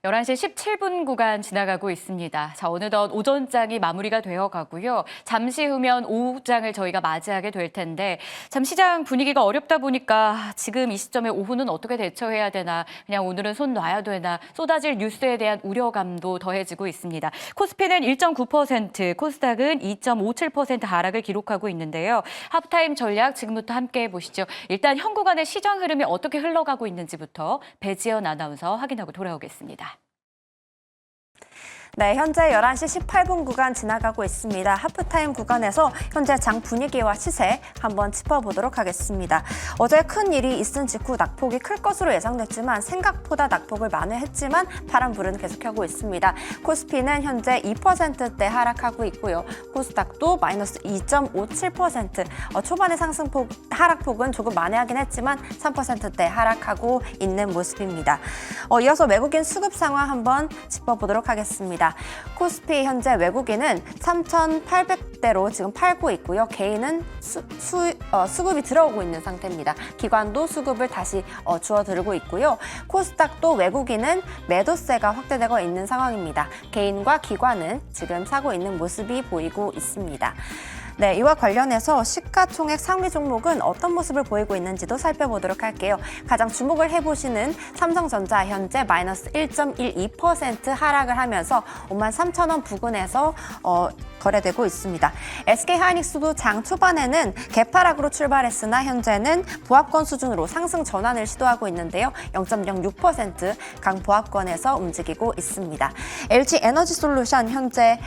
11시 17분 구간 지나가고 있습니다. 자, 어느덧 오전장이 마무리가 되어 가고요. 잠시 후면 오후장을 저희가 맞이하게 될 텐데 참 시장 분위기가 어렵다 보니까 지금 이 시점에 오후는 어떻게 대처해야 되나, 그냥 오늘은 손 놔야 되나 쏟아질 뉴스에 대한 우려감도 더해지고 있습니다. 코스피는 1.9%, 코스닥은 2.57% 하락을 기록하고 있는데요. 하프타임 전략 지금부터 함께 해보시죠. 일단 현 구간의 시장 흐름이 어떻게 흘러가고 있는지부터 배지연 아나운서 확인하고 돌아오겠습니다. 네, 현재 11시 18분 구간 지나가고 있습니다. 하프타임 구간에서 현재 장 분위기와 시세 한번 짚어보도록 하겠습니다. 어제 큰 일이 있은 직후 낙폭이 클 것으로 예상됐지만 생각보다 낙폭을 만회했지만 파란불은 계속하고 있습니다. 코스피는 현재 2%대 하락하고 있고요. 코스닥도 마이너스 2.57%, 초반의 하락폭은 조금 만회하긴 했지만 3%대 하락하고 있는 모습입니다. 이어서 외국인 수급 상황 한번 짚어보도록 하겠습니다. 코스피 현재 외국인은 3,800대로 지금 팔고 있고요. 개인은 수급이 들어오고 있는 상태입니다. 기관도 수급을 다시 주어들고 있고요. 코스닥도 외국인은 매도세가 확대되고 있는 상황입니다. 개인과 기관은 지금 사고 있는 모습이 보이고 있습니다. 네, 이와 관련해서 시가총액 상위 종목은 어떤 모습을 보이고 있는지도 살펴보도록 할게요. 가장 주목을 해보시는 삼성전자 현재 마이너스 1.12% 하락을 하면서 53,000원 부근에서 거래되고 있습니다. SK하이닉스도 장 초반에는 개파락으로 출발했으나 현재는 보합권 수준으로 상승 전환을 시도하고 있는데요. 0.06% 강보합권에서 움직이고 있습니다. LG에너지솔루션 현재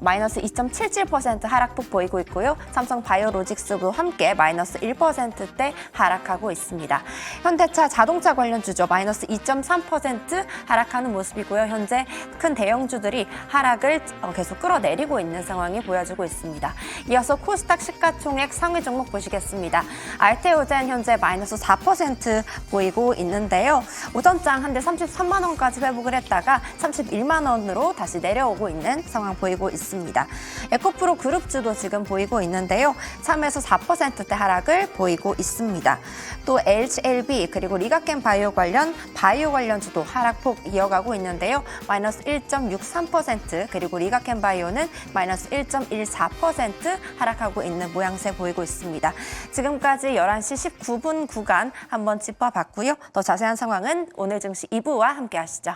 마이너스 2.77% 하락폭 보이고 있고요. 삼성바이오로직스도 함께 마이너스 1%대 하락하고 있습니다. 현대차 자동차 관련주죠. 마이너스 2.3% 하락하는 모습이고요. 현재 큰 대형주들이 하락을 계속 끌어내리고 있는 상황이 보여지고 있습니다. 이어서 코스닥 시가총액 상위 종목 보시겠습니다. 알테오젠 현재 마이너스 4% 보이고 있는데요. 오전장 한 대 33만 원까지 회복을 했다가 31만 원으로 다시 내려오고 있는 상황 보이고 있습니다. 에코프로 그룹주도 지금 보이고 있는데요. 3에서 4%대 하락을 보이고 있습니다. 또 LGLB 그리고 리가켄 바이오 관련주도 하락폭 이어가고 있는데요. 마이너스 1.63% 그리고 리가켄 바이오는 마이너스 1.14% 하락하고 있는 모양새 보이고 있습니다. 지금까지 11시 19분 구간 한번 짚어봤고요. 더 자세한 상황은 오늘 증시 2부와 함께 하시죠.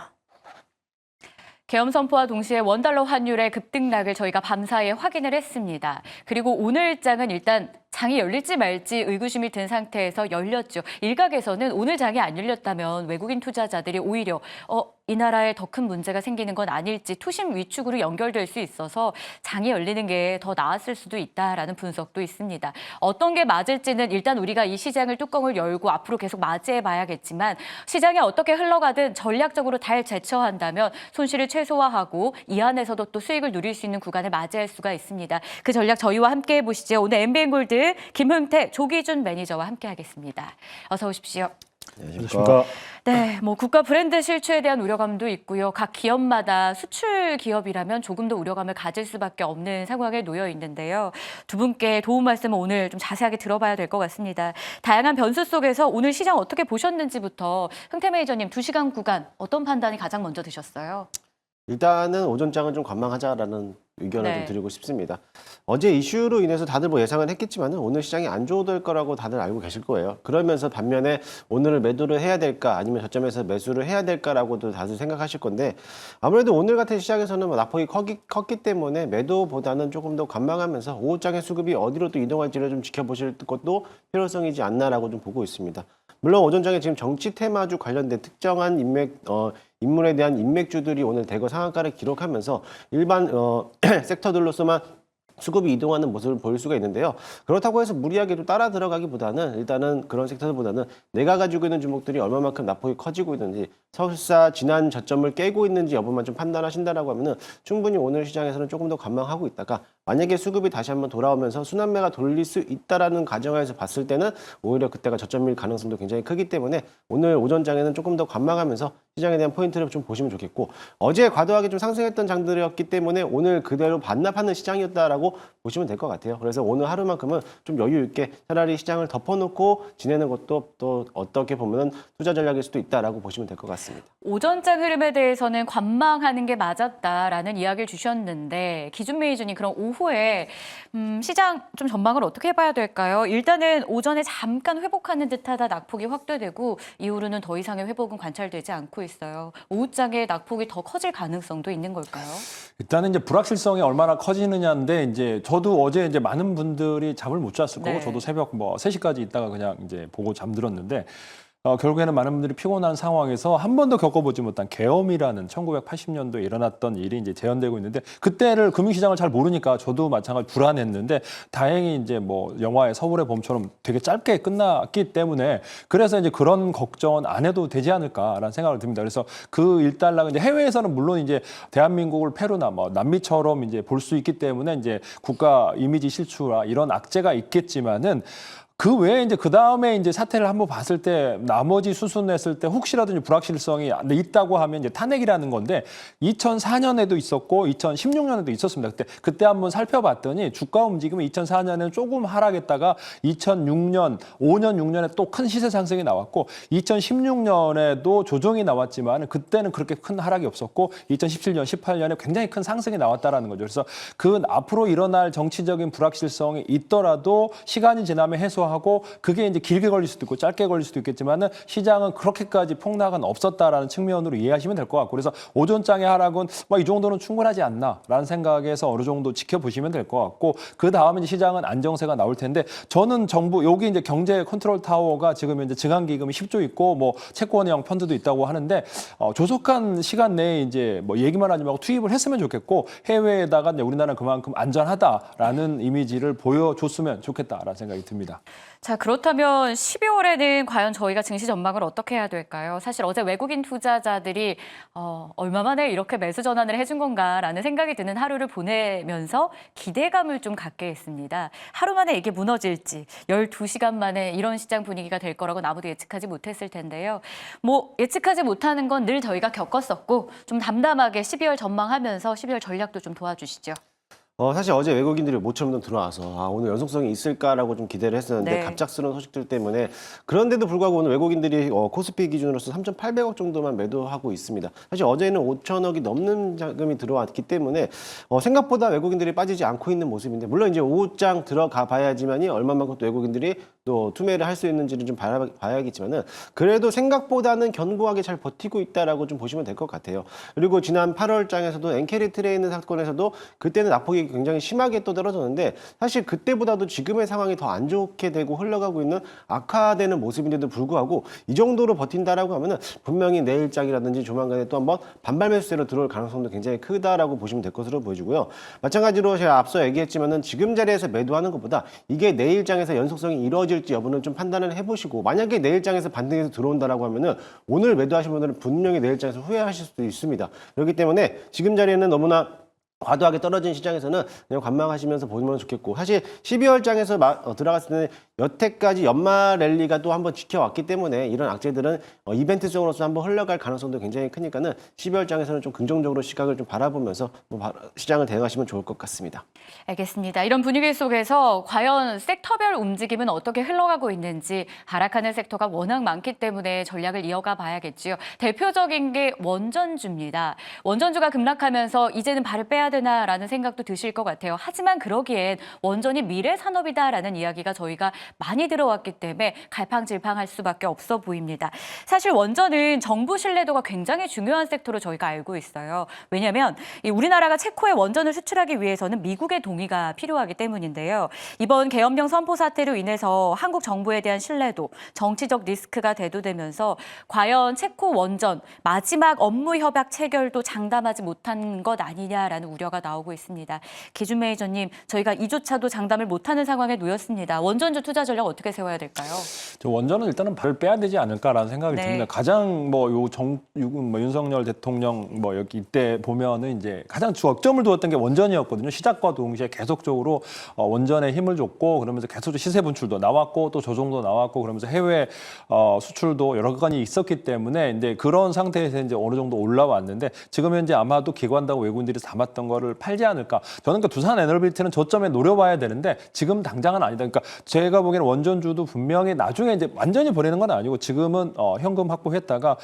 계엄 선포와 동시에 원달러 환율의 급등락을 저희가 밤사이에 확인을 했습니다. 그리고 오늘 장은 일단 장이 열릴지 말지 의구심이 든 상태에서 열렸죠. 일각에서는 오늘 장이 안 열렸다면 외국인 투자자들이 오히려 이 나라에 더 큰 문제가 생기는 건 아닐지 투심 위축으로 연결될 수 있어서 장이 열리는 게 더 나았을 수도 있다라는 분석도 있습니다. 어떤 게 맞을지는 일단 우리가 이 시장을 뚜껑을 열고 앞으로 계속 맞이해 봐야겠지만 시장이 어떻게 흘러가든 전략적으로 잘 대처한다면 손실을 최소화하고 이 안에서도 또 수익을 누릴 수 있는 구간을 맞이할 수가 있습니다. 그 전략 저희와 함께 해보시죠. 오늘 MBN골드 김흥태, 조기준 매니저와 함께하겠습니다. 어서 오십시오. 안녕하십니까. 네, 국가 브랜드 실추에 대한 우려감도 있고요. 각 기업마다 수출 기업이라면 조금 더 우려감을 가질 수밖에 없는 상황에 놓여 있는데요. 두 분께 도움 말씀을 오늘 좀 자세하게 들어봐야 될 것 같습니다. 다양한 변수 속에서 오늘 시장 어떻게 보셨는지부터 흥태 매니저님 2시간 구간 어떤 판단이 가장 먼저 드셨어요? 일단은 오전장은 좀 관망하자라는 의견을 네. 좀 드리고 싶습니다. 어제 이슈로 인해서 다들 예상은 했겠지만 오늘 시장이 안 좋을 거라고 다들 알고 계실 거예요. 그러면서 반면에 오늘을 매도를 해야 될까 아니면 저점에서 매수를 해야 될까라고도 다들 생각하실 건데 아무래도 오늘 같은 시장에서는 낙폭이 컸기 때문에 매도보다는 조금 더 관망하면서 오후장의 수급이 어디로 또 이동할지를 좀 지켜보실 것도 필요성이지 않나라고 좀 보고 있습니다. 물론 오전장에 지금 정치 테마주 관련된 특정한 인물에 대한 인맥주들이 오늘 대거 상한가를 기록하면서 일반 섹터들로서만 수급이 이동하는 모습을 보일 수가 있는데요. 그렇다고 해서 무리하게 또 따라 들어가기보다는 일단은 그런 섹터들보다는 내가 가지고 있는 주목들이 얼마만큼 낙폭이 커지고 있는지 설사 지난 저점을 깨고 있는지 여부만 좀 판단하신다라고 하면은 충분히 오늘 시장에서는 조금 더 관망하고 있다가 만약에 수급이 다시 한번 돌아오면서 순환매가 돌릴 수 있다라는 가정하에서 봤을 때는 오히려 그때가 저점일 가능성도 굉장히 크기 때문에 오늘 오전장에는 조금 더 관망하면서 시장에 대한 포인트를 좀 보시면 좋겠고 어제 과도하게 좀 상승했던 장들이었기 때문에 오늘 그대로 반납하는 시장이었다라고 보시면 될 것 같아요. 그래서 오늘 하루만큼은 좀 여유 있게 차라리 시장을 덮어놓고 지내는 것도 또 어떻게 보면 투자 전략일 수도 있다라고 보시면 될 것 같습니다. 오전장 흐름에 대해서는 관망하는 게 맞았다라는 이야기를 주셨는데 기준 매니저님 그럼 오후에 시장 좀 전망을 어떻게 해봐야 될까요? 일단은 오전에 잠깐 회복하는 듯하다 낙폭이 확대되고 이후로는 더 이상의 회복은 관찰되지 않고 있어요. 오후장에 낙폭이 더 커질 가능성도 있는 걸까요? 일단은 이제 불확실성이 얼마나 커지느냐인데 이제 저도 어제 이제 많은 분들이 잠을 못 잤을 거고 네. 저도 새벽 뭐 3시까지 있다가 그냥 이제 보고 잠들었는데 결국에는 많은 분들이 피곤한 상황에서 한 번도 겪어보지 못한 계엄이라는 1980년도에 일어났던 일이 이제 재현되고 있는데 그때를 금융시장을 잘 모르니까 저도 마찬가지 불안했는데 다행히 이제 뭐 영화의 서울의 봄처럼 되게 짧게 끝났기 때문에 그래서 이제 그런 걱정은 안 해도 되지 않을까라는 생각을 듭니다. 그래서 그 1달러가 이제 해외에서는 물론 이제 대한민국을 페루나 뭐 남미처럼 이제 볼 수 있기 때문에 이제 국가 이미지 실추라 이런 악재가 있겠지만은 그 외에 이제 그 다음에 이제 사태를 한번 봤을 때 나머지 수순했을 때 혹시라도 이제 불확실성이 있다고 하면 이제 탄핵이라는 건데 2004년에도 있었고 2016년에도 있었습니다. 그때 한번 살펴봤더니 주가 움직임은 2004년에는 조금 하락했다가 2006년, 5년, 6년에 또 큰 시세 상승이 나왔고 2016년에도 조정이 나왔지만 그때는 그렇게 큰 하락이 없었고 2017년, 18년에 굉장히 큰 상승이 나왔다라는 거죠. 그래서 그 앞으로 일어날 정치적인 불확실성이 있더라도 시간이 지나면 해소하고 그게 이제 길게 걸릴 수도 있고 짧게 걸릴 수도 있겠지만은 시장은 그렇게까지 폭락은 없었다라는 측면으로 이해하시면 될 것 같고 그래서 오전장의 하락은 이 정도는 충분하지 않나라는 생각에서 어느 정도 지켜보시면 될 것 같고 그 다음에 시장은 안정세가 나올 텐데 저는 정부 여기 이제 경제 컨트롤 타워가 지금 이제 증강기금이 10조 있고 뭐 채권형 펀드도 있다고 하는데 조속한 시간 내에 이제 뭐 얘기만 하지 말고 투입을 했으면 좋겠고 해외에다가 이제 우리나라는 그만큼 안전하다라는 이미지를 보여줬으면 좋겠다라는 생각이 듭니다. 자, 그렇다면 12월에는 과연 저희가 증시 전망을 어떻게 해야 될까요? 사실 어제 외국인 투자자들이 얼마 만에 이렇게 매수 전환을 해준 건가라는 생각이 드는 하루를 보내면서 기대감을 좀 갖게 했습니다. 하루 만에 이게 무너질지 12시간 만에 이런 시장 분위기가 될 거라고 아무도 예측하지 못했을 텐데요. 뭐 예측하지 못하는 건 늘 저희가 겪었었고 좀 담담하게 12월 전망하면서 12월 전략도 좀 도와주시죠. 사실 어제 외국인들이 모처럼 들어와서 오늘 연속성이 있을까라고 좀 기대를 했었는데 네. 갑작스러운 소식들 때문에 그런데도 불구하고 오늘 외국인들이 코스피 기준으로서 3,800억 정도만 매도하고 있습니다. 사실 어제는 5천억이 넘는 자금이 들어왔기 때문에 생각보다 외국인들이 빠지지 않고 있는 모습인데 물론 이제 오후장 들어가 봐야지만이 얼마만큼 또 외국인들이 또 투매를 할 수 있는지를 좀 봐야겠지만은 그래도 생각보다는 견고하게 잘 버티고 있다라고 좀 보시면 될 것 같아요. 그리고 지난 8월장에서도 엔캐리 트레이드 사건에서도 그때는 낙폭이 굉장히 심하게 또 떨어졌는데 사실 그때보다도 지금의 상황이 더 안 좋게 되고 흘러가고 있는 악화되는 모습인데도 불구하고 이 정도로 버틴다라고 하면은 분명히 내일장이라든지 조만간에 또 한번 반발 매수세로 들어올 가능성도 굉장히 크다라고 보시면 될 것으로 보여지고요. 마찬가지로 제가 앞서 얘기했지만은 지금 자리에서 매도하는 것보다 이게 내일장에서 연속성이 이루어질지 여부는 좀 판단을 해보시고 만약에 내일장에서 반등해서 들어온다라고 하면은 오늘 매도하신 분들은 분명히 내일장에서 후회하실 수도 있습니다. 그렇기 때문에 지금 자리에는 너무나 과도하게 떨어진 시장에서는 그냥 관망하시면서 보면 좋겠고 사실 12월장에서 들어갔을 때는 여태까지 연말 랠리가 또 한번 지켜왔기 때문에 이런 악재들은 이벤트성으로서 한번 흘러갈 가능성도 굉장히 크니까는 12월장에서는 좀 긍정적으로 시각을 좀 바라보면서 시장을 대응하시면 좋을 것 같습니다. 알겠습니다. 이런 분위기 속에서 과연 섹터별 움직임은 어떻게 흘러가고 있는지 하락하는 섹터가 워낙 많기 때문에 전략을 이어가 봐야겠지요. 대표적인 게 원전주입니다. 원전주가 급락하면서 이제는 발을 빼야 되나라는 생각도 드실 것 같아요. 하지만 그러기엔 원전이 미래 산업이다라는 이야기가 저희가 많이 들어왔기 때문에 갈팡질팡할 수밖에 없어 보입니다. 사실 원전은 정부 신뢰도가 굉장히 중요한 섹터로 저희가 알고 있어요. 왜냐하면 우리나라가 체코에 원전을 수출하기 위해서는 미국의 동의가 필요하기 때문인데요. 이번 계엄령 선포 사태로 인해서 한국 정부에 대한 신뢰도, 정치적 리스크가 대두되면서 과연 체코 원전 마지막 업무 협약 체결도 장담하지 못한 것 아니냐라는 우려가 나오고 있습니다. 기준 매니저님, 저희가 이조차도 장담을 못하는 상황에 놓였습니다. 원전주 투자 투자 전략 어떻게 세워야 될까요? 저 원전은 일단은 발을 빼야 되지 않을까라는 생각이 네. 듭니다. 가장 윤석열 대통령 여기 이때 보면은 이제 가장 주역점을 두었던 게 원전이었거든요. 시작과 동시에 계속적으로 원전에 힘을 줬고 그러면서 계속 시세 분출도 나왔고 또 조정도 나왔고 그러면서 해외 수출도 여러 건이 있었기 때문에 이제 그런 상태에서 이제 어느 정도 올라왔는데 지금 현재 아마도 기관하고 외국인들이 담았던 거를 팔지 않을까. 저는 그 두산 에너빌티는 저점에 노려봐야 되는데 지금 당장은 아니다. 그러니까 제가 보기에는 원전주도 분명히 나중에 이제 완전히 버리는 건 아니고 지금은 현금 확보했다가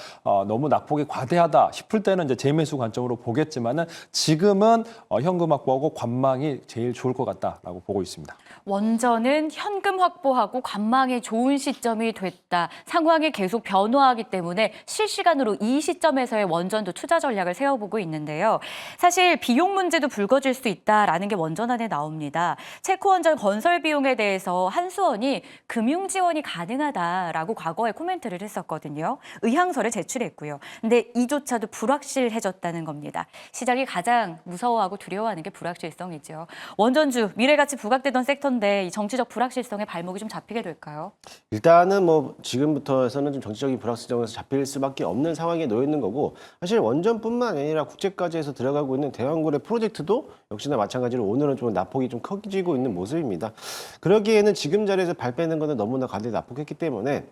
너무 낙폭이 과대하다 싶을 때는 이제 재매수 관점으로 보겠지만은 지금은 현금 확보하고 관망이 제일 좋을 것 같다라고 보고 있습니다. 원전은 현금 확보하고 관망이 좋은 시점이 됐다. 상황이 계속 변화하기 때문에 실시간으로 이 시점에서의 원전도 투자 전략을 세워보고 있는데요. 사실 비용 문제도 불거질 수 있다라는 게 원전안에 나옵니다. 체코 원전 건설 비용에 대해서 한수원이 금융 지원이 가능하다라고 과거에 코멘트를 했었거든요. 의향서를 제출했고요. 근데 이조차도 불확실해졌다는 겁니다. 시장이 가장 무서워하고 두려워하는 게 불확실성이죠. 원전주 미래가치 부각되던 섹터인데 이 정치적 불확실성에 발목이 좀 잡히게 될까요? 일단은 뭐 지금부터서는 좀 정치적인 불확실성에서 잡힐 수밖에 없는 상황에 놓여 있는 거고 사실 원전뿐만 아니라 국제까지에서 들어가고 있는 대왕고래 프로젝트도 역시나 마찬가지로 오늘은 좀 낙폭이 좀 커지고 있는 모습입니다. 그러기에는 지금 자리에서 발 빼는 거는 너무나 과대 낙폭했기 때문에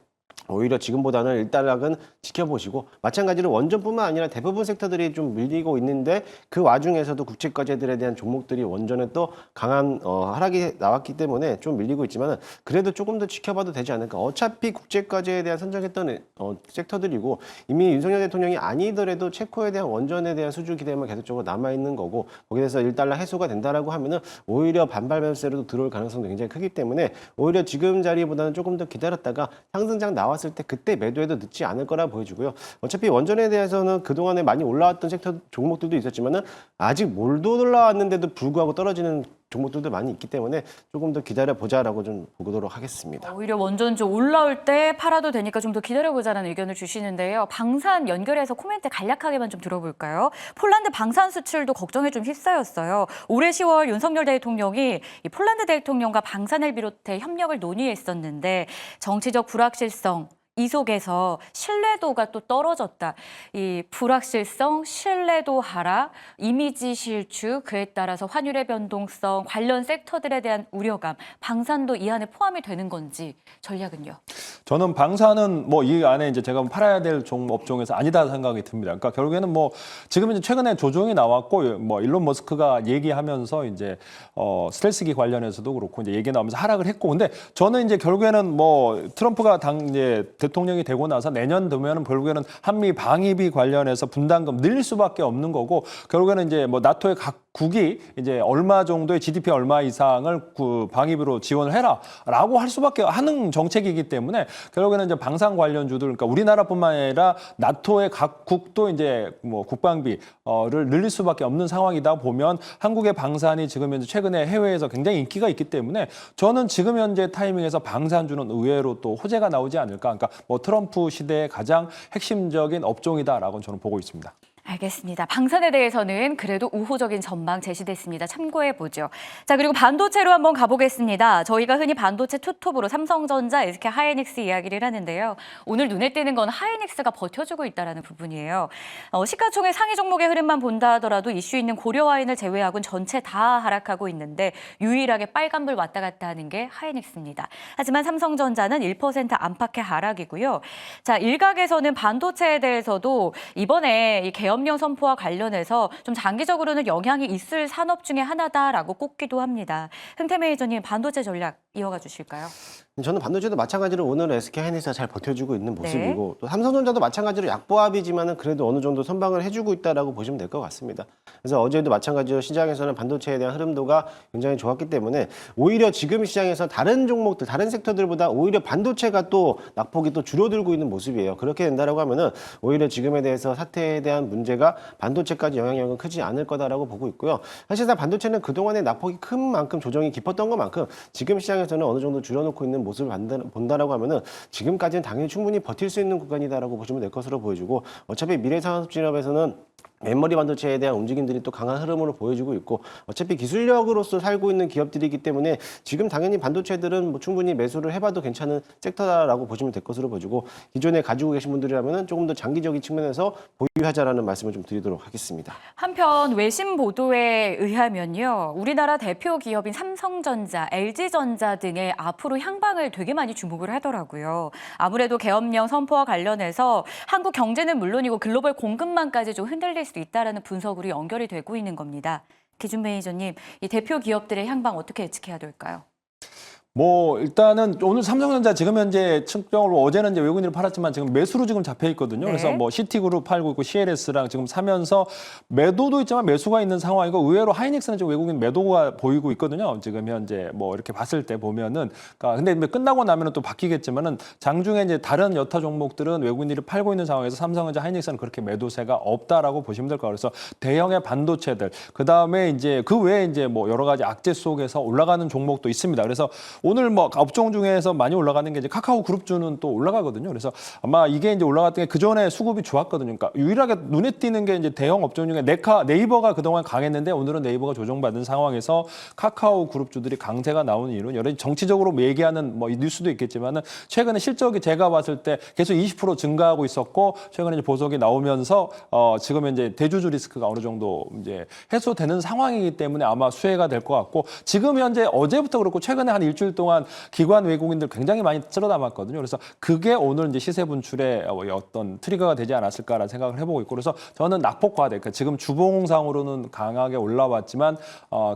오히려 지금보다는 일단락은 지켜보시고 마찬가지로 원전뿐만 아니라 대부분 섹터들이 좀 밀리고 있는데 그 와중에서도 국책과제들에 대한 종목들이 원전에 또 강한 하락이 나왔기 때문에 좀 밀리고 있지만 그래도 조금 더 지켜봐도 되지 않을까. 어차피 국책과제에 대한 선정했던 섹터들이고 이미 윤석열 대통령이 아니더라도 체코에 대한 원전에 대한 수주 기대만 계속적으로 남아있는 거고 거기에서 일단락 해소가 된다라고 하면은 오히려 반발 매수세로도 들어올 가능성도 굉장히 크기 때문에 오히려 지금 자리보다는 조금 더 기다렸다가 상승장 나왔을 때 그때 매도해도 늦지 않을 거라 보여지고요. 어차피 원전에 대해서는 그동안에 많이 올라왔던 섹터 종목들도 있었지만은 아직 못 올라왔는데도 불구하고 떨어지는 종목들도 많이 있기 때문에 조금 더 기다려보자라고 좀 보도록 하겠습니다. 오히려 원전주 올라올 때 팔아도 되니까 좀 더 기다려보자는 의견을 주시는데요. 방산 연결해서 코멘트 간략하게만 좀 들어볼까요? 폴란드 방산 수출도 걱정에 좀 휩싸였어요. 올해 10월 윤석열 대통령이 이 폴란드 대통령과 방산을 비롯해 협력을 논의했었는데 정치적 불확실성 이 속에서 신뢰도가 또 떨어졌다. 이 불확실성, 신뢰도 하락, 이미지 실추, 그에 따라서 환율의 변동성, 관련 섹터들에 대한 우려감, 방산도 이 안에 포함이 되는 건지 전략은요? 저는 방사는 이 안에 이제 제가 팔아야 될 업종에서 아니다 생각이 듭니다. 그러니까 결국에는 지금 이제 최근에 조정이 나왔고 일론 머스크가 얘기하면서 이제 스텔스기 관련해서도 그렇고 이제 얘기 나오면서 하락을 했고 근데 저는 이제 결국에는 트럼프가 이제 대통령이 되고 나서 내년 되면은 결국에는 한미 방위비 관련해서 분담금 늘릴 수밖에 없는 거고 결국에는 이제 나토의 각 국이 이제 얼마 정도의 GDP 얼마 이상을 방위비로 지원을 해라라고 할 수밖에 하는 정책이기 때문에 결국에는 이제 방산 관련주들 그러니까 우리나라뿐만 아니라 나토의 각 국도 이제 국방비를 늘릴 수밖에 없는 상황이다 보면 한국의 방산이 지금 현재 최근에 해외에서 굉장히 인기가 있기 때문에 저는 지금 현재 타이밍에서 방산주는 의외로 또 호재가 나오지 않을까. 그러니까 트럼프 시대의 가장 핵심적인 업종이다라고 저는 보고 있습니다. 알겠습니다. 방산에 대해서는 그래도 우호적인 전망 제시됐습니다. 참고해보죠. 자, 그리고 반도체로 한번 가보겠습니다. 저희가 흔히 반도체 투톱으로 삼성전자, SK 하이닉스 이야기를 하는데요. 오늘 눈에 띄는 건 하이닉스가 버텨주고 있다는 부분이에요. 시가총액 상위 종목의 흐름만 본다 하더라도 이슈 있는 고려와인을 제외하고는 전체 다 하락하고 있는데 유일하게 빨간불 왔다 갔다 하는 게 하이닉스입니다. 하지만 삼성전자는 1% 안팎의 하락이고요. 자, 일각에서는 반도체에 대해서도 이번에 이 계엄령 선포와 관련해서 좀 장기적으로는 영향이 있을 산업 중에 하나다라고 꼽기도 합니다. 흥태 매니저님 반도체 전략 이어가 주실까요? 저는 반도체도 마찬가지로 오늘 SK 하이닉스가 잘 버텨주고 있는 모습이고 또 삼성전자도 마찬가지로 약보합이지만은 그래도 어느 정도 선방을 해주고 있다라고 보시면 될 것 같습니다. 그래서 어제도 마찬가지로 시장에서는 반도체에 대한 흐름도가 굉장히 좋았기 때문에 오히려 지금 시장에서 다른 종목들, 다른 섹터들보다 오히려 반도체가 또 낙폭이 또 줄어들고 있는 모습이에요. 그렇게 된다라고 하면은 오히려 지금에 대해서 사태에 대한 문제가 반도체까지 영향력은 크지 않을 거다라고 보고 있고요. 사실상 반도체는 그동안의 낙폭이 큰 만큼 조정이 깊었던 것만큼 지금 시장에서는 어느 정도 줄여놓고 있는 모습을 본다라고 하면은 지금까지는 당연히 충분히 버틸 수 있는 구간이다라고 보시면 될 것으로 보여지고 어차피 미래산업진업에서는 메모리 반도체에 대한 움직임들이 또 강한 흐름으로 보여주고 있고 어차피 기술력으로서 살고 있는 기업들이기 때문에 지금 당연히 반도체들은 뭐 충분히 매수를 해봐도 괜찮은 섹터다라고 보시면 될 것으로 보여지고 기존에 가지고 계신 분들이라면 조금 더 장기적인 측면에서 보유하자라는 말씀을 좀 드리도록 하겠습니다. 한편 외신 보도에 의하면요. 우리나라 대표 기업인 삼성전자, LG전자 등의 앞으로 향방을 되게 많이 주목을 하더라고요. 아무래도 계엄령 선포와 관련해서 한국 경제는 물론이고 글로벌 공급망까지 좀 흔들릴 수 있다라는 분석으로 연결이 되고 있는 겁니다. 기준 매니저님, 이 대표 기업들의 향방 어떻게 예측해야 될까요? 뭐 일단은 오늘 삼성전자 지금 현재 측정으로 어제는 이제 외국인들이 팔았지만 지금 매수로 지금 잡혀 있거든요. 네. 그래서 뭐 시티그룹 팔고 있고 CLS랑 지금 사면서 매도도 있지만 매수가 있는 상황이고 의외로 하이닉스는 지금 외국인 매도가 보이고 있거든요. 지금 현재 뭐 이렇게 봤을 때 보면은 그러니까 근데 끝나고 나면은 또 바뀌겠지만은 장중에 이제 다른 여타 종목들은 외국인들이 팔고 있는 상황에서 삼성전자, 하이닉스는 그렇게 매도세가 없다라고 보시면 될 거예요. 그래서 대형의 반도체들 그다음에 이제 그 외에 이제 뭐 여러 가지 악재 속에서 올라가는 종목도 있습니다. 그래서 오늘 뭐 업종 중에서 많이 올라가는 게 이제 카카오 그룹주는 또 올라가거든요. 그래서 아마 이게 이제 올라갔던 게 그 전에 수급이 좋았거든요. 그러니까 유일하게 눈에 띄는 게 이제 대형 업종 중에 네이버가 그동안 강했는데 오늘은 네이버가 조정받은 상황에서 카카오 그룹주들이 강세가 나오는 이유는 여러 가지 정치적으로 얘기하는 뭐 뉴스도 있겠지만은 최근에 실적이 제가 봤을 때 계속 20% 증가하고 있었고 최근에 이제 보석이 나오면서 지금 이제 대주주 리스크가 어느 정도 이제 해소되는 상황이기 때문에 아마 수혜가 될 것 같고 지금 현재 어제부터 그렇고 최근에 한 일주일 동안 기관 외국인들 굉장히 많이 쓸어 담았거든요. 그래서 그게 오늘 이제 시세 분출의 어떤 트리거가 되지 않았을까라는 생각을 해보고 있고 그래서 저는 낙폭 과대, 그러니까 지금 주봉상으로는 강하게 올라왔지만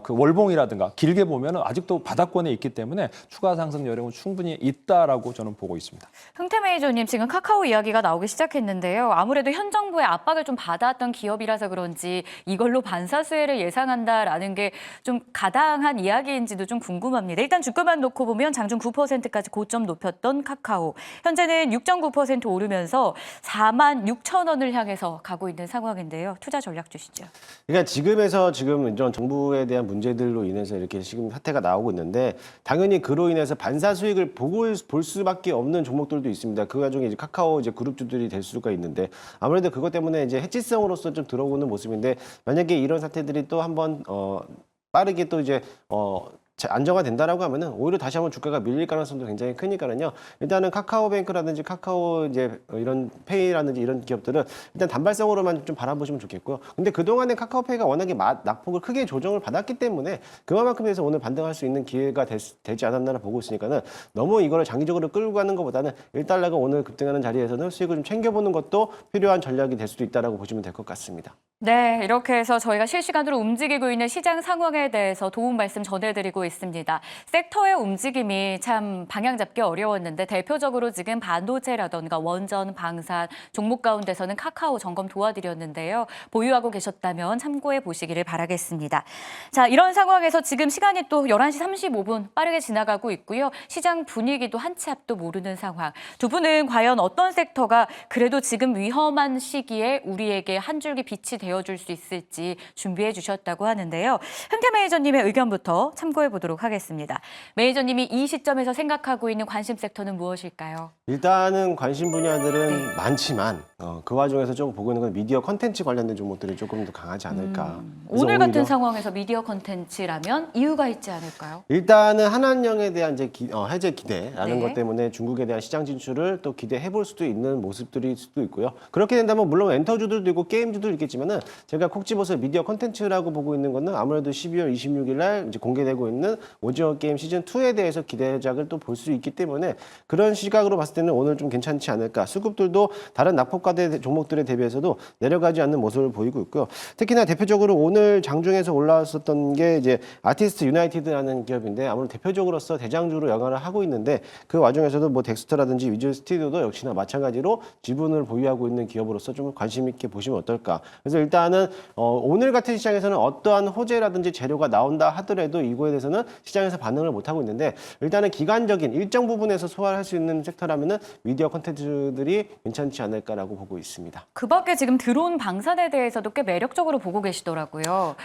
그 월봉이라든가 길게 보면은 아직도 바닥권에 있기 때문에 추가 상승 여력은 충분히 있다라고 저는 보고 있습니다. 흥태 매니저님, 지금 카카오 이야기가 나오기 시작했는데요. 아무래도 현 정부의 압박을 좀 받아왔던 기업이라서 그런지 이걸로 반사 수혜를 예상한다라는 게 좀 가당한 이야기인지도 좀 궁금합니다. 일단 주가만 놓고 보면 장중 9%까지 고점 높였던 카카오. 현재는 6.9% 오르면서 4만 6천 원을 향해서 가고 있는 상황인데요. 투자 전략 주시죠. 그러니까 지금에서 지금 이런 정부에 대한 문제들로 인해서 이렇게 지금 사태가 나오고 있는데 당연히 그로 인해서 반사 수익을 볼 수밖에 없는 종목들도 있습니다. 그 와중에 이제 카카오 이제 그룹주들이 될 수가 있는데 아무래도 그것 때문에 이제 해치성으로서 좀 들어오는 모습인데 만약에 이런 사태들이 또 한번 빠르게 또 이제 안정화된다라고 하면은 오히려 다시 한번 주가가 밀릴 가능성도 굉장히 크니까는요. 일단은 카카오뱅크라든지 카카오 이제 이런 페이라든지 이런 기업들은 일단 단발성으로만 좀 바라보시면 좋겠고요. 근데 그동안에 카카오페이가 워낙에 낙폭을 크게 조정을 받았기 때문에 그만큼 해서 오늘 반등할 수 있는 기회가 되지 않았나 보고 있으니까는 너무 이거를 장기적으로 끌고 가는 것보다는 1달러가 오늘 급등하는 자리에서는 수익을 좀 챙겨보는 것도 필요한 전략이 될 수도 있다라고 보시면 될 것 같습니다. 네, 이렇게 해서 저희가 실시간으로 움직이고 있는 시장 상황에 대해서 도움 말씀 전해드리고 있습니다. 섹터의 움직임이 참 방향 잡기 어려웠는데 대표적으로 지금 반도체라던가 원전, 방산, 종목 가운데서는 카카오 점검 도와드렸는데요. 보유하고 계셨다면 참고해 보시기를 바라겠습니다. 자, 이런 상황에서 지금 시간이 또 11시 35분 빠르게 지나가고 있고요. 시장 분위기도 한 치 앞도 모르는 상황. 두 분은 과연 어떤 섹터가 그래도 지금 위험한 시기에 우리에게 한 줄기 빛이 되어줄 수 있을지 준비해 주셨다고 하는데요. 흥태 매니저님의 의견부터 참고해 보도록 하겠습니다. 매니저님이 이 시점에서 생각하고 있는 관심 섹터는 무엇일까요? 일단은 관심 분야들은 많지만 그 와중에서 좀 보고 있는 건 미디어 컨텐츠 관련된 종목들이 조금 더 강하지 않을까. 그래서 오늘 같은 오히려 상황에서 미디어 컨텐츠라면 이유가 있지 않을까요? 일단은 한한령에 대한 이제 해제 기대라는 네. 것 때문에 중국에 대한 시장 진출을 또 기대해 볼 수도 있는 모습들일 수도 있고요. 그렇게 된다면 물론 엔터주들도 있고 게임주도 있겠지만은 제가 콕 집어서 미디어 컨텐츠라고 보고 있는 거는 아무래도 12월 26일 날 이제 공개되고 있는 오징어 게임 시즌 2에 대해서 기대작을 또 볼 수 있기 때문에 그런 시각으로 봤을 때는 오늘 좀 괜찮지 않을까. 수급들도 다른 낙폭과대 종목들에 대비해서도 내려가지 않는 모습을 보이고 있고요. 특히나 대표적으로 오늘 장중에서 올라왔었던 게 이제 아티스트 유나이티드라는 기업인데 아무래도 대표적으로서 대장주로 영향을 하고 있는데 그 와중에서도 뭐 덱스터라든지 위즈 스튜디오도 역시나 마찬가지로 지분을 보유하고 있는 기업으로서 좀 관심 있게 보시면 어떨까. 그래서 일단은 오늘 같은 시장에서는 어떠한 호재라든지 재료가 나온다 하더라도 이거에 대해서는 시장에서 반응을 못 하고 있는데 일단은 기간적인 일정 부분에서 소화할 수 있는 섹터라면은 미디어 콘텐츠들이 괜찮지 않을까라고 보고 있습니다. 그 밖에 지금 드론 방산에 대해서도 꽤 매력적으로 보고 계시더라고요.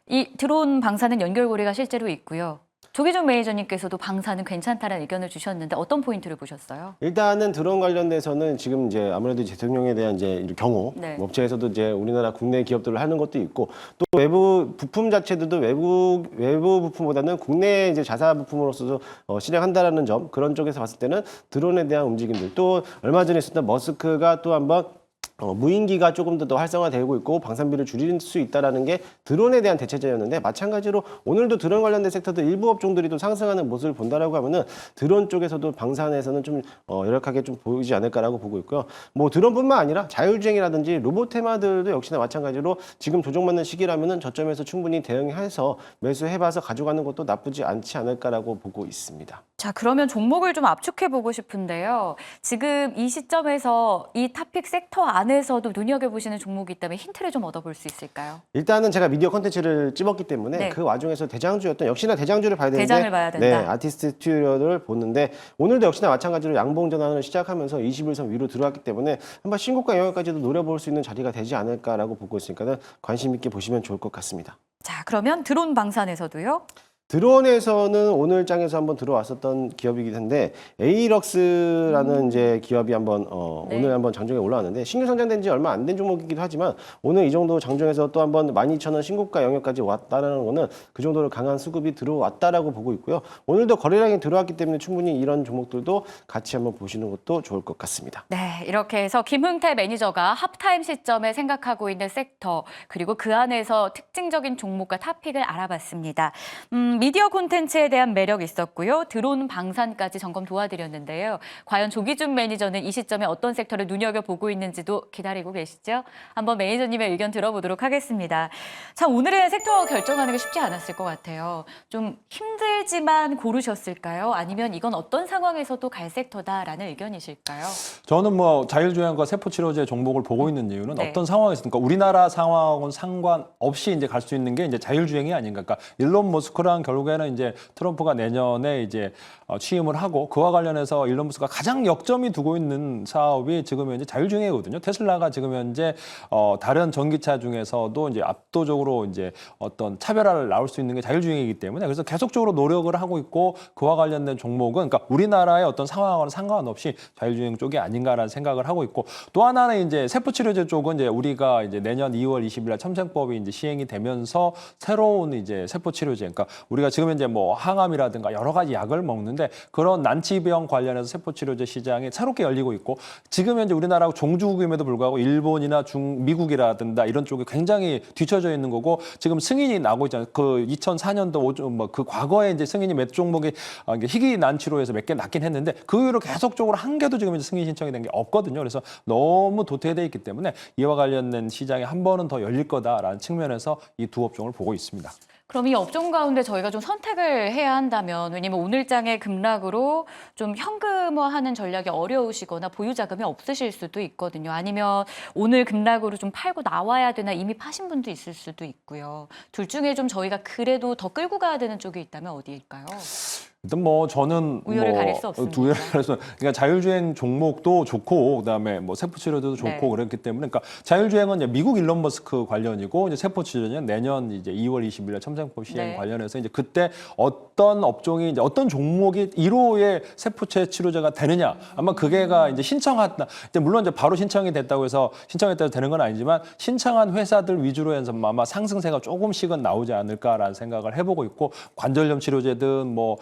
이 드론 방산은 연결고리가 실제로 있고요. 조기준 매니저님께서도 방사는 괜찮다는 의견을 주셨는데 어떤 포인트를 보셨어요? 일단은 드론 관련돼서는 지금 이제 아무래도 대통령에 대한 이제 경호, 네. 업체에서도 이제 우리나라 국내 기업들을 하는 것도 있고 또 외부 부품 자체들도 외부 부품보다는 국내 이제 자사 부품으로서도 실행한다라는 점 그런 쪽에서 봤을 때는 드론에 대한 움직임들 또 얼마 전에 있었던 머스크가 또 한번 무인기가 조금 더 활성화되고 있고 방산비를 줄일 수 있다라는 게 드론에 대한 대체제였는데 마찬가지로 오늘도 드론 관련된 섹터들 일부 업종들이 또 상승하는 모습을 본다라고 하면은 드론 쪽에서도 방산에서는 좀 열악하게 좀 보이지 않을까라고 보고 있고요. 뭐 드론뿐만 아니라 자율주행이라든지 로봇 테마들도 역시나 마찬가지로 지금 조정받는 시기라면은 저점에서 충분히 대응해서 매수해봐서 가져가는 것도 나쁘지 않지 않을까라고 보고 있습니다. 자, 그러면 종목을 좀 압축해 보고 싶은데요. 지금 이 시점에서 이 탑픽 섹터 안에서도 눈여겨보시는 종목이 있다면 힌트를 좀 얻어볼 수 있을까요? 일단은 제가 미디어 콘텐츠를 찝었기 때문에 네. 그 와중에서 대장주였던 역시나 대장주를 봐야 되는데 대장을 봐야 된다. 네, 아티스트 스튜디오를 보는데 오늘도 역시나 마찬가지로 양봉 전환을 시작하면서 21선 위로 들어왔기 때문에 한번 신고가 영역까지도 노려볼 수 있는 자리가 되지 않을까라고 보고 있으니까는 관심 있게 보시면 좋을 것 같습니다. 자, 그러면 드론 방산에서도요? 드론에서는 오늘 장에서 한번 들어왔었던 기업이긴 한데 에이럭스라는 이제 기업이 한번 네. 오늘 한번 장중에 올라왔는데 신규 상장된 지 얼마 안 된 종목이기도 하지만 오늘 이 정도 장중에서 또 한번 12,000원 신고가 영역까지 왔다는 거는 그 정도로 강한 수급이 들어왔다라고 보고 있고요. 오늘도 거래량이 들어왔기 때문에 충분히 이런 종목들도 같이 한번 보시는 것도 좋을 것 같습니다. 네, 이렇게 해서 김흥태 매니저가 합타임 시점에 생각하고 있는 섹터 그리고 그 안에서 특징적인 종목과 탑픽을 알아봤습니다. 미디어 콘텐츠에 대한 매력이 있었고요. 드론 방산까지 점검 도와드렸는데요. 과연 조기준 매니저는 이 시점에 어떤 섹터를 눈여겨보고 있는지도 기다리고 계시죠? 한번 매니저님의 의견 들어보도록 하겠습니다. 참 오늘은 섹터 결정하는 게 쉽지 않았을 것 같아요. 좀 힘들지만 고르셨을까요? 아니면 이건 어떤 상황에서도 갈 섹터다라는 의견이실까요? 저는 뭐 자율주행과 세포치료제 종목을 보고 있는 이유는 네. 어떤 상황에서든 그러니까 우리나라 상황은 상관없이 이제 갈 수 있는 게 이제 자율주행이 아닌가. 그러니까 일론 머스크랑 결국에는 이제 트럼프가 내년에 이제 취임을 하고 그와 관련해서 일론 머스크가 가장 역점이 두고 있는 사업이 지금 현재 자율주행이거든요. 테슬라가 지금 현재 다른 전기차 중에서도 이제 압도적으로 이제 어떤 차별화를 나올 수 있는 게 자율주행이기 때문에 그래서 계속적으로 노력을 하고 있고 그와 관련된 종목은 그러니까 우리나라의 어떤 상황과는 상관없이 자율주행 쪽이 아닌가라는 생각을 하고 있고 또 하나는 이제 세포치료제 쪽은 이제 우리가 이제 내년 2월 20일 날 첨생법이 이제 시행이 되면서 새로운 이제 세포치료제 그러니까 우리가 지금 현재 뭐 항암이라든가 여러 가지 약을 먹는데 그런 난치병 관련해서 세포치료제 시장이 새롭게 열리고 있고 지금 현재 우리나라하고 종주국임에도 불구하고 일본이나 미국이라든가 이런 쪽이 굉장히 뒤처져 있는 거고 지금 승인이 나고 있잖아요. 그 2004년도 뭐 그 과거에 이제 승인이 몇 종목이 희귀 난치로 해서 몇 개 났긴 했는데 그 이후로 계속적으로 한 개도 지금 이제 승인 신청이 된 게 없거든요. 그래서 너무 도태돼 있기 때문에 이와 관련된 시장이 한 번은 더 열릴 거다라는 측면에서 이 두 업종을 보고 있습니다. 그럼 이 업종 가운데 저희가 좀 선택을 해야 한다면 왜냐면 오늘장의 급락으로 좀 현금화하는 전략이 어려우시거나 보유 자금이 없으실 수도 있거든요. 아니면 오늘 급락으로 좀 팔고 나와야 되나 이미 파신 분도 있을 수도 있고요. 둘 중에 좀 저희가 그래도 더 끌고 가야 되는 쪽이 있다면 어디일까요? 일단 뭐 저는 우열을 가릴 수 없습니다. 두 우열을 가릴 수 그러니까 자율주행 종목도 좋고 그다음에 뭐 세포치료제도 좋고 네. 그렇기 때문에 그러니까 자율주행은 이제 미국 일론 머스크 관련이고 이제 세포치료제는 내년 이제 2월 20일 첨생법 시행 네. 관련해서 이제 그때 어떤 업종이 이제 어떤 종목이 1호의 세포체 치료제가 되느냐 아마 그게가 이제 신청한다. 이제 물론 이제 바로 신청이 됐다고 해서 신청했다고 되는 건 아니지만 신청한 회사들 위주로 해서 아마 상승세가 조금씩은 나오지 않을까라는 생각을 해보고 있고 관절염 치료제든 뭐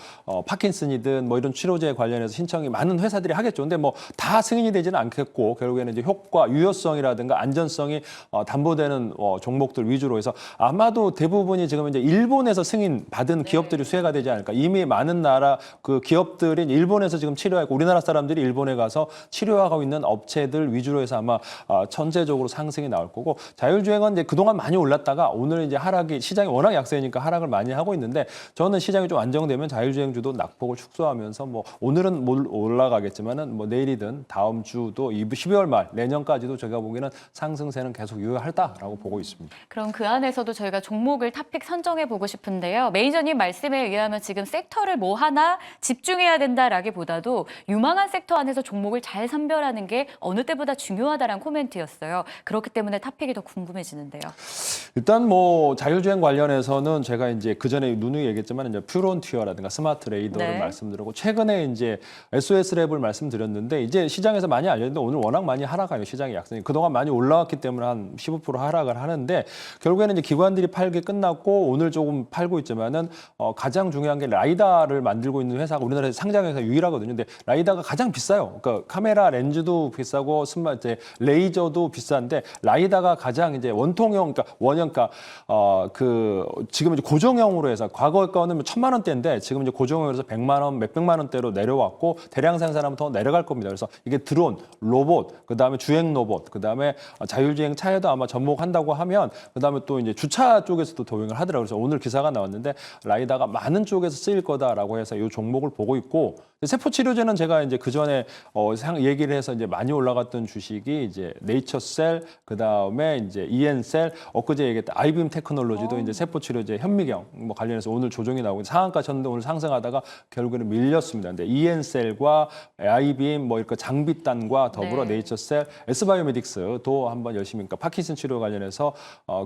파킨슨이든 뭐 이런 치료제에 관련해서 신청이 많은 회사들이 하겠죠. 근데 뭐 다 승인이 되지는 않겠고 결국에는 이제 효과, 유효성이라든가 안전성이 담보되는 종목들 위주로 해서 아마도 대부분이 지금 이제 일본에서 승인 받은 기업들이 수혜가 되지 않을까. 이미 많은 나라 그 기업들이 일본에서 지금 치료하고 우리나라 사람들이 일본에 가서 치료하고 있는 업체들 위주로 해서 아마 전체적으로 상승이 나올 거고 자율주행은 이제 그동안 많이 올랐다가 오늘 이제 하락이 시장이 워낙 약세니까 하락을 많이 하고 있는데 저는 시장이 좀 안정되면 자율주행주도 낙폭을 축소하면서 뭐 오늘은 올라가겠지만은 뭐 내일이든 다음 주도 12월 말 내년까지도 제가 보기에는 상승세는 계속 유효하다라고 보고 있습니다. 그럼 그 안에서도 저희가 종목을 탑픽 선정해 보고 싶은데요. 매니저님 말씀에 의하면 지금 섹터를 뭐 하나 집중해야 된다라기보다도 유망한 섹터 안에서 종목을 잘 선별하는 게 어느 때보다 중요하다라는 코멘트였어요. 그렇기 때문에 탑픽이 더 궁금해지는데요. 일단 뭐 자율주행 관련해서는 제가 이제 그 전에 누누이 얘기했지만 이제 퓨론티어라든가 스마트 레이더를 네. 말씀드리고 최근에 이제 SOS 랩을 말씀드렸는데 이제 시장에서 많이 알려졌는데 오늘 워낙 많이 하락하요 시장의 약세니 그동안 많이 올라왔기 때문에 한 15% 하락을 하는데 결국에는 이제 기관들이 팔기 끝났고 오늘 조금 팔고 있지만은 가장 중요한 게 라이다를 만들고 있는 회사가 우리나라에서 상장회사 유일하거든요. 근데 라이다가 가장 비싸요. 그러니까 카메라 렌즈도 비싸고 이제 레이저도 비싼데 라이다가 가장 이제 원통형 그러니까 원형가 그 지금 이제 고정형으로 해서 과거 거는 1,000만 원대인데 지금 이제 고정형으로 해서 100만 원, 몇백만 원대로 내려왔고 대량 생산하면 더 내려갈 겁니다. 그래서 이게 드론, 로봇, 그다음에 주행 로봇, 그다음에 자율주행 차에도 아마 접목한다고 하면 그다음에 또 이제 주차 쪽에서도 도입을 하더라고요. 그래서 오늘 기사가 나왔는데 라이다가 많은 쪽에서 쓰일 거다라고 해서 이 종목을 보고 있고 세포 치료제는 제가 이제 그 전에 얘기를 해서 이제 많이 올라갔던 주식이 이제 네이처셀 그다음에 이제 이엔셀 엊그제 얘기했던 아이빔 테크놀로지도 이제 세포 치료제 현미경 뭐 관련해서 오늘 조정이 나오고 상한가 쳤는데 오늘 상승하다가 결국에는 밀렸습니다. 근데 이엔셀과 아이빔 뭐 이렇게 장비단과 더불어 네. 네이처셀, S바이오메딕스도 한번 열심히 그러니까 파킨슨 치료 관련해서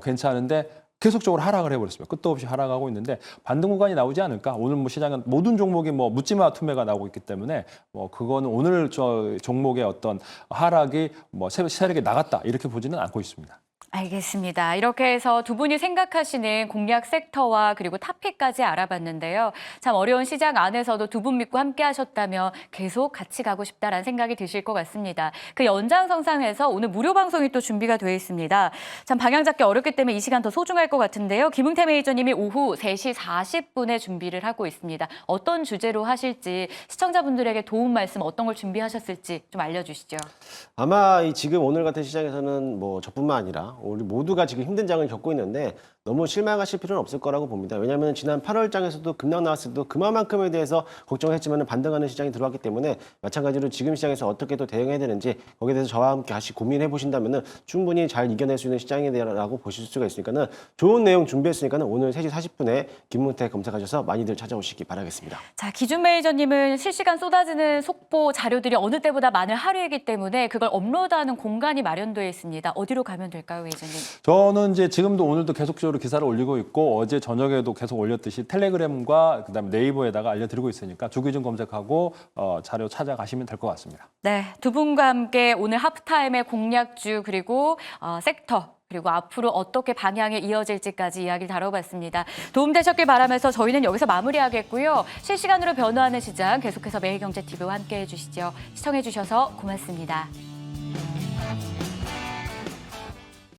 괜찮은데 계속적으로 하락을 해버렸습니다. 끝도 없이 하락하고 있는데 반등 구간이 나오지 않을까? 오늘 뭐 시장은 모든 종목이 뭐 묻지마 투매가 나오고 있기 때문에 뭐 그거는 오늘 저 종목의 어떤 하락이 뭐 세력이 나갔다 이렇게 보지는 않고 있습니다. 알겠습니다. 이렇게 해서 두 분이 생각하시는 공략 섹터와 그리고 탑픽까지 알아봤는데요. 참 어려운 시장 안에서도 두 분 믿고 함께 하셨다면 계속 같이 가고 싶다라는 생각이 드실 것 같습니다. 그 연장선상에서 오늘 무료 방송이 또 준비가 되어 있습니다. 참 방향 잡기 어렵기 때문에 이 시간 더 소중할 것 같은데요. 김응태 매니저님이 오후 3시 40분에 준비를 하고 있습니다. 어떤 주제로 하실지 시청자분들에게 도움 말씀 어떤 걸 준비하셨을지 좀 알려주시죠. 아마 지금 오늘 같은 시장에서는 뭐 저뿐만 아니라 우리 모두가 지금 힘든 장을 겪고 있는데 너무 실망하실 필요는 없을 거라고 봅니다. 왜냐하면 지난 8월장에서도 급락 나왔을 때도 그만큼에 대해서 걱정했지만 반등하는 시장이 들어왔기 때문에 마찬가지로 지금 시장에서 어떻게 또 대응해야 되는지 거기에 대해서 저와 함께 같이 고민해 보신다면 충분히 잘 이겨낼 수 있는 시장이라고 보실 수가 있으니까는 좋은 내용 준비했으니까는 오늘 3시 40분에 김문태 검색하셔서 많이들 찾아오시기 바라겠습니다. 자, 기준 매니저님은 실시간 쏟아지는 속보 자료들이 어느 때보다 많은 하루이기 때문에 그걸 업로드하는 공간이 마련되어 있습니다. 어디로 가면 될까요, 매니저님? 저는 이제 지금도 오늘도 계속적으로 기사를 올리고 있고 어제 저녁에도 계속 올렸듯이 텔레그램과 그다음에 네이버에다가 알려드리고 있으니까 주기준 검색하고 자료 찾아가시면 될 것 같습니다. 네, 두 분과 함께 오늘 하프타임의 공략주 그리고 섹터 그리고 앞으로 어떻게 방향이 이어질지까지 이야기를 다뤄봤습니다. 도움되셨길 바라면서 저희는 여기서 마무리하겠고요. 실시간으로 변화하는 시장 계속해서 매일경제TV와 함께해 주시죠. 시청해 주셔서 고맙습니다.